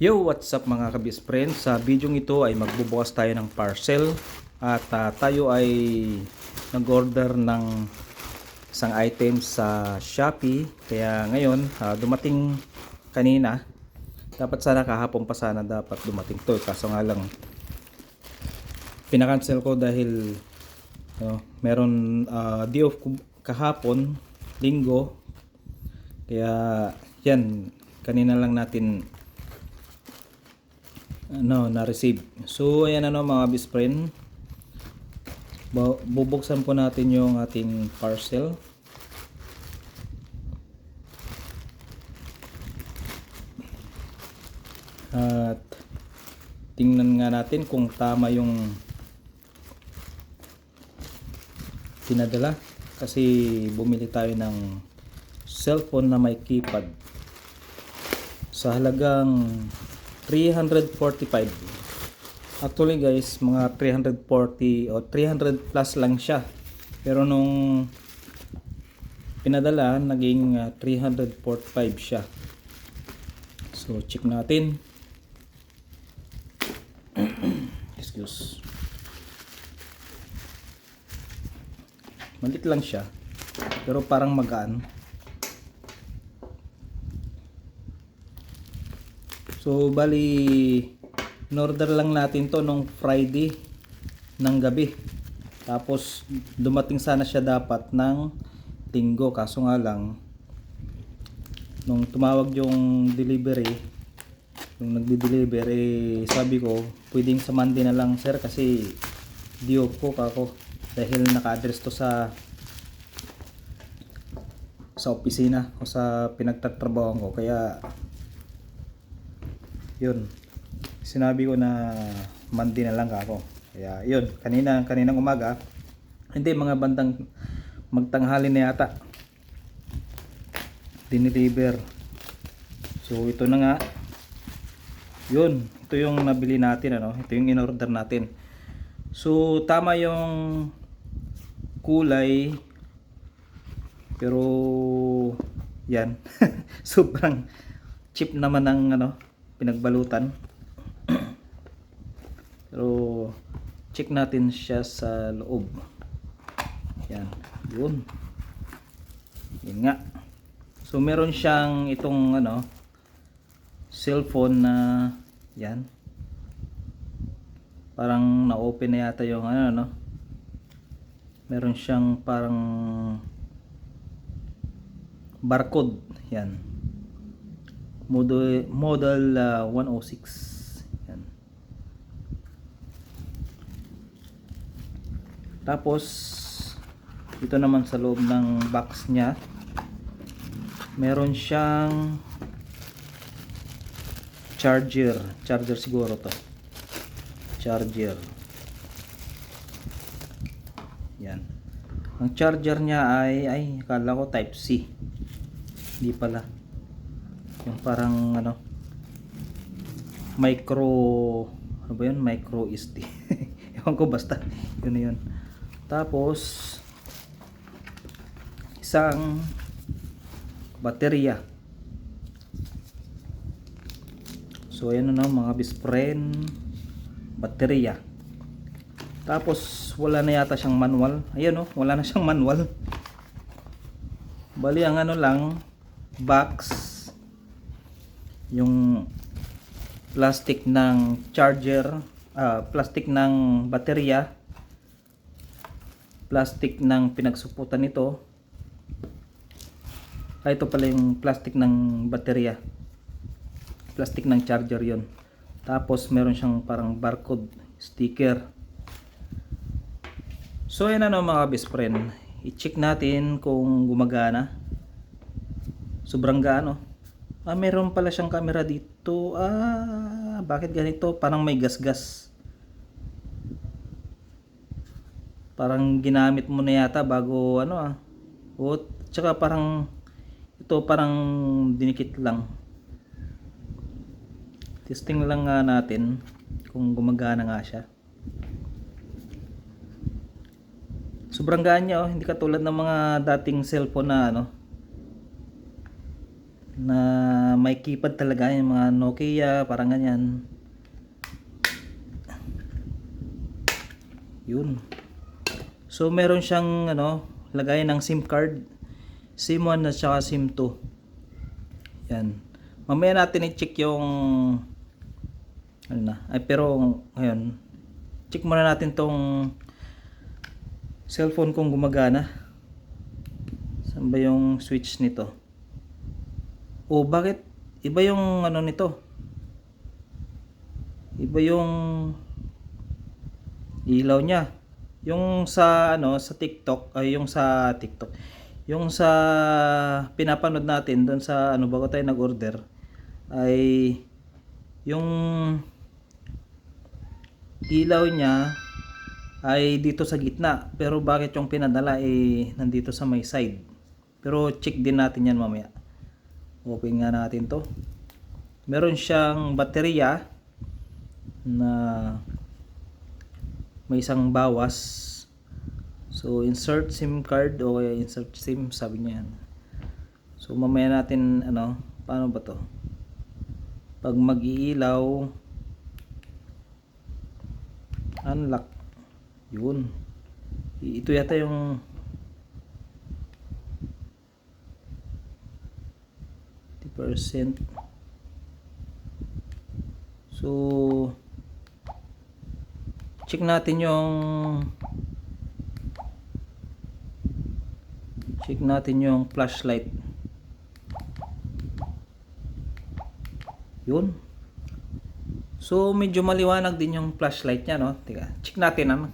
Yo, what's up mga kabis friends? Sa video ito ay magbubukas tayo ng parcel at tayo ay nag-order ng isang item sa Shopee. Kaya ngayon, dumating kanina. Dapat sana kahapon pa sana dapat dumating to. Kaso nga lang, pinakancel ko dahil meron day off kahapon, linggo. Kaya yan, kanina lang natin na-receive. So ayan mga best friend, bubuksan po natin yung ating parcel. At tingnan nga natin kung tama yung pinadala, kasi bumili tayo ng cellphone na may keypad sa halagang 345. Actually guys, mga 340 o 300 plus lang siya. Pero nung pinadala, naging 345 siya. So check natin. Excuse. Malit lang siya, pero parang magaan. So bali, in-order lang natin to nung Friday ng gabi. Tapos dumating sana siya dapat ng Linggo. Kaso nga lang, nung tumawag yung delivery, yung nagdi-deliver, sabi ko, pwedeng sa Monday na lang sir, kasi di off ko kako. Dahil naka-address to sa opisina o sa pinagtatrabaho ko. Kaya yun, sinabi ko na Monday na lang ako. Kaya yun, kaninang umaga, hindi, mga bandang magtanghali na yata, dinideliver. So ito na nga, yun, ito yung nabili natin, ito yung in-order natin. So tama yung kulay, pero yan sobrang cheap naman ng pinagbalutan. Pero check natin siya sa loob. Yan, yun nga. So meron siyang itong cellphone na yan, parang na-open na yata yung meron siyang parang barcode. Yan, model 106. Yan. Tapos ito naman sa loob ng box niya, meron siyang charger siguro to. Charger. Yan. Ang charger niya ay akala ko type C. Hindi pala. Yung parang micro, ano ba yun? Micro SD. Ewan ko, basta yun na yun. Tapos isang baterya. So ayan mga best friend, baterya. Tapos wala na yata siyang manual. Ayan wala na siyang manual. Bali ang lang box, yung plastic ng charger, plastic ng baterya, plastic ng pinagsuputan nito. Ito pala yung plastic ng baterya, plastic ng charger yon. Tapos meron siyang parang barcode sticker. So yan mga best friend, i-check natin kung gumagana. Sobrang gaano. Meron pala siyang camera dito. Bakit ganito? Parang may gas-gas. Parang ginamit mo na yata bago tsaka parang ito parang dinikit lang. Testing lang natin kung gumagana nga siya. Sobrang gaan niya hindi katulad ng mga dating cellphone na na may keypad talaga, yung mga Nokia, parang ganyan. Yun. So meron siyang lagay ng SIM card, SIM 1 at saka SIM 2. Yan. Mamaya natin i-check yung pero ngayon check muna natin tong cellphone kung gumagana. Saan ba yung switch nito? Oh, bakit iba yung nito? Iba yung ilaw niya. Yung sa sa TikTok ay yung sa TikTok. Yung sa pinapanood natin doon sa bago tayo nag-order ay yung ilaw niya ay dito sa gitna, pero bakit yung pinadala nandito sa may side? Pero check din natin yan mamaya. Open nga natin to. Meron siyang baterya na may isang bawas. So insert SIM card o insert SIM, sabi niya yan. So mamaya natin paano ba to? Pag mag-iilaw, unlock. Yun. Ito yata yung %. So check natin yung flashlight. Yun. So medyo maliwanag din yung flashlight niya, no? Teka, check natin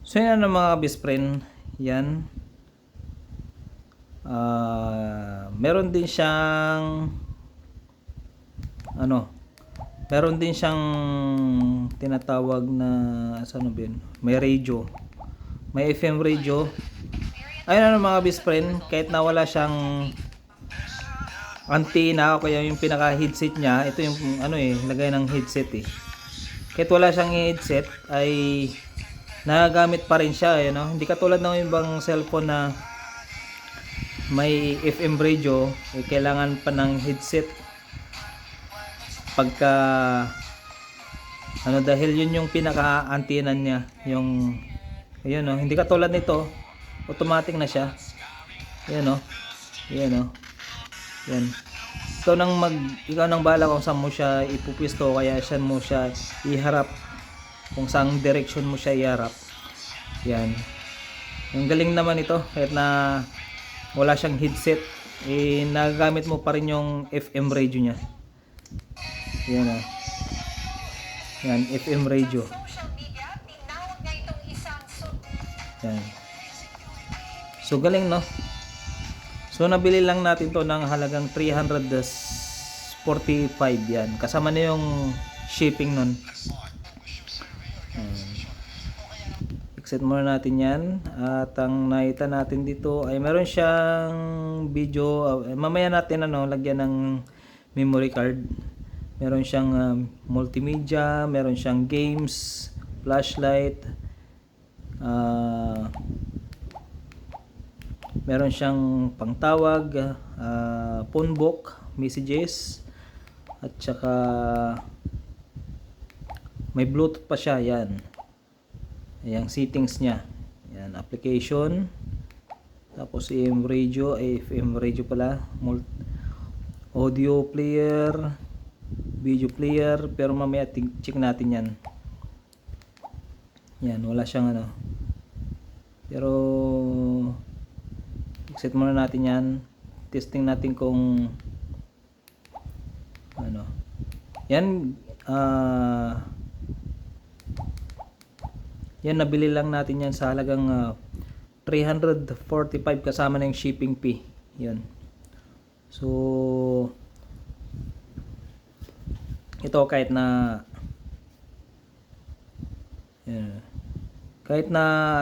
So yan mga best friend, yan. Meron din siyang meron din siyang tinatawag na may radio, may FM radio. Ayun mga best friend, kahit na wala siyang antenna o kaya yung pinaka headset niya, ito yung lagay ng headset kahit wala siyang headset ay nagagamit pa rin siya hindi katulad ng ibang cellphone na may FM radio, kailangan pa ng headset pagka dahil yun yung pinaka antenna niya, yung hindi katulad nito, automatic na siya. Yan yan. Ikaw nang bahala kung saan mo siya ipupwesto, kaya saan mo siya iharap, kung saang direction mo siya iharap. Yan. Yung galing naman ito, kahit na wala siyang headset, nagagamit mo pa rin yung FM radio niya. Yan Yan, FM radio. Yan. So galing, no? So nabili lang natin to ng halagang 345 yan. Kasama na yung shipping nun. Exit muna natin yan. At ang nakita natin dito ay meron siyang video. Mamaya natin lagyan ng memory card. Meron siyang multimedia, meron siyang games, flashlight, meron siyang pangtawag, phone book, messages, at saka may Bluetooth pa siya. Yan. Ayan, settings niya. Yan, application. Tapos AM radio, FM radio pala. Audio player, video player, pero mamaya check natin yan. Yan, wala siyang pero exit muna natin yan. Testing natin kung yan. Yan, nabili lang natin yan sa halagang 345 kasama na yung shipping fee. Yan. So ito kahit na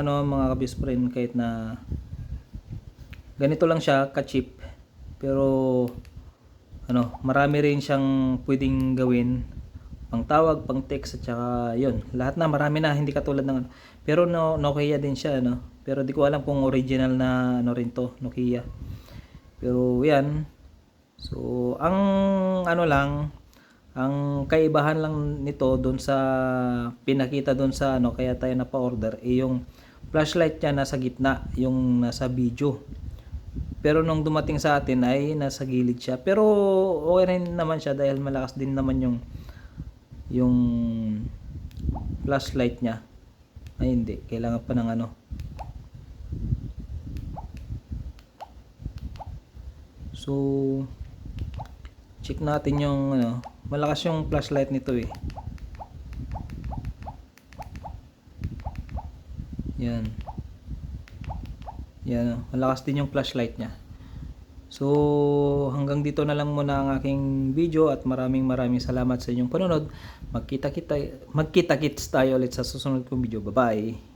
mga ka-best friend, kahit na ganito lang siya ka-cheap, pero marami rin siyang pwedeng gawin, pang tawag, pang text, at saka yun, lahat na marami na, hindi katulad ng pero Nokia din siya pero di ko alam kung original na rin to, Nokia. Pero yan. So, ang ano lang, ang kaibahan lang nito doon sa pinakita doon sa ano, kaya tayo napa-order, yung flashlight niya nasa gitna, yung nasa video. Pero nung dumating sa atin ay nasa gilid siya. Pero okay rin naman siya dahil malakas din naman yung flashlight niya. Ay hindi, kailangan pa ng ano. So check natin yung ano, malakas yung flashlight nito eh. Yan. Yan, malakas din yung flashlight niya. So, hanggang dito na lang muna ang aking video at maraming salamat sa inyong panonood. Magkita-kits tayo ulit sa susunod kong video. Bye-bye!